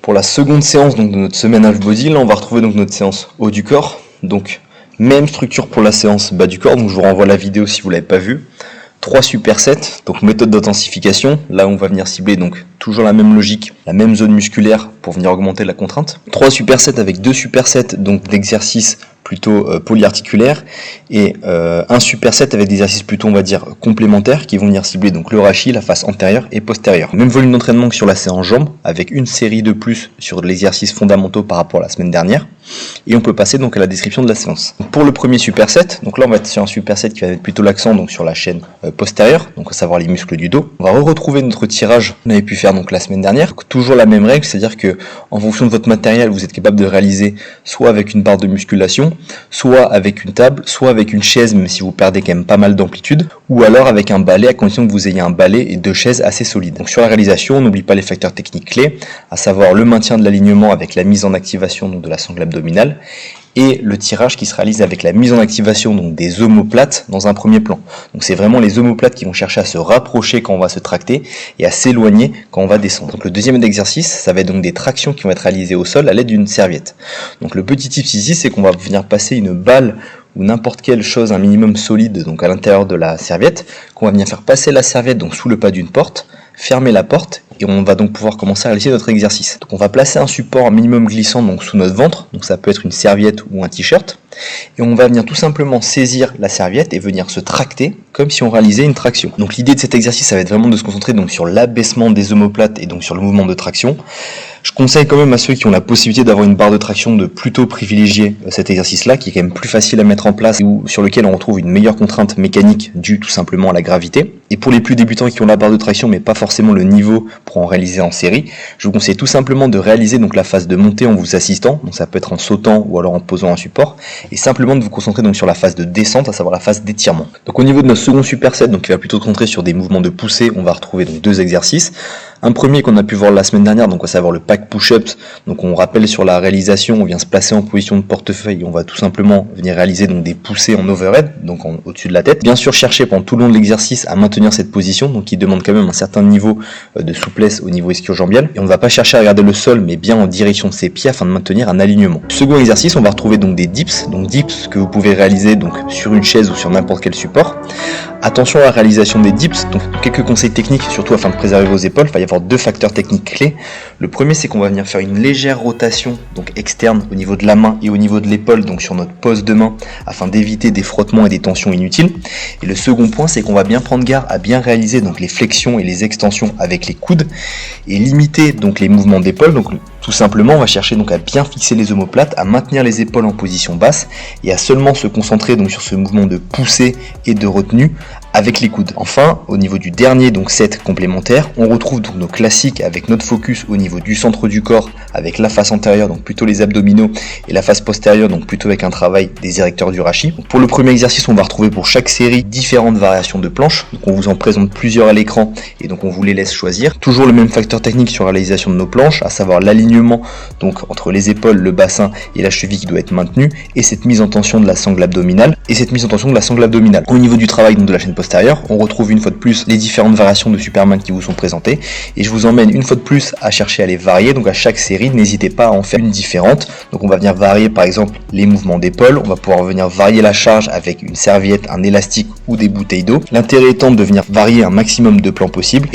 Pour la seconde séance donc, de notre semaine half body, là on va retrouver donc notre séance haut du corps. Donc même structure pour la séance bas du corps, donc je vous renvoie la vidéo si vous l'avez pas vue. 3 supersets, donc méthode d'intensification, là on va venir cibler donc toujours la même logique, la même zone musculaire pour venir augmenter la contrainte. 3 supersets avec 2 supersets donc d'exercices plutôt polyarticulaires et un superset avec des exercices plutôt on va dire complémentaires qui vont venir cibler donc le rachis, la face antérieure et postérieure. Même volume d'entraînement que sur la séance jambes avec une série de plus sur l'exercice fondamentaux par rapport à la semaine dernière. Et on peut passer donc à la description de la séance. Pour le premier superset, donc là on va être sur un superset qui va mettre plutôt l'accent donc sur la chaîne postérieure, donc à savoir les muscles du dos. On va retrouver notre tirage qu'on avait pu faire donc la semaine dernière. Donc, toujours la même règle, c'est-à-dire que en fonction de votre matériel, vous êtes capable de réaliser soit avec une barre de musculation, soit avec une table, soit avec une chaise, même si vous perdez quand même pas mal d'amplitude, ou alors avec un balai à condition que vous ayez un balai et 2 chaises assez solides. Donc sur la réalisation, on n'oublie pas les facteurs techniques clés, à savoir le maintien de l'alignement avec la mise en activation donc de la sangle abdominale et le tirage qui se réalise avec la mise en activation donc des omoplates dans un premier plan. Donc c'est vraiment les omoplates qui vont chercher à se rapprocher quand on va se tracter et à s'éloigner quand on va descendre. Donc le deuxième exercice, ça va être donc des tractions qui vont être réalisées au sol à l'aide d'une serviette. Donc le petit tip ici, c'est qu'on va venir passer une balle ou n'importe quelle chose un minimum solide donc à l'intérieur de la serviette, qu'on va venir faire passer la serviette donc sous le pas d'une porte, fermer la porte et on va donc pouvoir commencer à réaliser notre exercice. Donc on va placer un support minimum glissant donc sous notre ventre, donc ça peut être une serviette ou un t-shirt, et on va venir tout simplement saisir la serviette et venir se tracter comme si on réalisait une traction. Donc l'idée de cet exercice, ça va être vraiment de se concentrer donc sur l'abaissement des omoplates et donc sur le mouvement de traction. Je conseille quand même à ceux qui ont la possibilité d'avoir une barre de traction de plutôt privilégier cet exercice-là, qui est quand même plus facile à mettre en place et sur lequel on retrouve une meilleure contrainte mécanique due tout simplement à la gravité. Et pour les plus débutants qui ont la barre de traction mais pas forcément le niveau pour en réaliser en série, je vous conseille tout simplement de réaliser donc la phase de montée en vous assistant, donc ça peut être en sautant ou alors en posant un support, et simplement de vous concentrer donc sur la phase de descente, à savoir la phase d'étirement. Donc au niveau de notre second superset, donc qui va plutôt se concentrer sur des mouvements de poussée, on va retrouver donc 2 exercices. Un premier qu'on a pu voir la semaine dernière, donc à savoir le pack push-ups. Donc on rappelle sur la réalisation, on vient se placer en position de portefeuille et on va tout simplement venir réaliser donc des poussées en overhead, donc au-dessus de la tête. Bien sûr, chercher pendant tout le long de l'exercice à maintenir cette position, donc qui demande quand même un certain niveau de souplesse au niveau ischio-jambial. Et on ne va pas chercher à regarder le sol, mais bien en direction de ses pieds afin de maintenir un alignement. Second exercice, on va retrouver donc des dips, que vous pouvez réaliser donc sur une chaise ou sur n'importe quel support. Attention à la réalisation des dips, donc quelques conseils techniques, surtout afin de préserver vos épaules. Il va y avoir 2 facteurs techniques clés. Le premier, c'est qu'on va venir faire une légère rotation donc externe au niveau de la main et au niveau de l'épaule, donc sur notre pose de main, afin d'éviter des frottements et des tensions inutiles. Et le second point, c'est qu'on va bien prendre garde à bien réaliser donc les flexions et les extensions avec les coudes et limiter donc les mouvements d'épaule. Donc tout simplement, on va chercher donc à bien fixer les omoplates, à maintenir les épaules en position basse et à seulement se concentrer donc sur ce mouvement de poussée et de retenue avec les coudes. Enfin, au niveau du dernier donc set complémentaire, on retrouve donc nos classiques avec notre focus au niveau du centre du corps avec la face antérieure, donc plutôt les abdominaux, et la face postérieure, donc plutôt avec un travail des érecteurs du rachis. Donc pour le premier exercice, on va retrouver pour chaque série différentes variations de planches. Donc on vous en présente plusieurs à l'écran et donc on vous les laisse choisir. Toujours le même facteur technique sur la réalisation de nos planches, à savoir l'alignement donc entre les épaules, le bassin et la cheville qui doit être maintenu, et cette mise en tension de la sangle abdominale, Au niveau du travail donc de la chaîne postérieure, on retrouve une fois de plus les différentes variations de Superman qui vous sont présentées, et je vous emmène une fois de plus à chercher à les varier. Donc à chaque série, n'hésitez pas à en faire une différente. Donc on va venir varier par exemple les mouvements d'épaule, on va pouvoir venir varier la charge avec une serviette, un élastique ou des bouteilles d'eau. L'intérêt étant de venir varier un maximum de plans possible.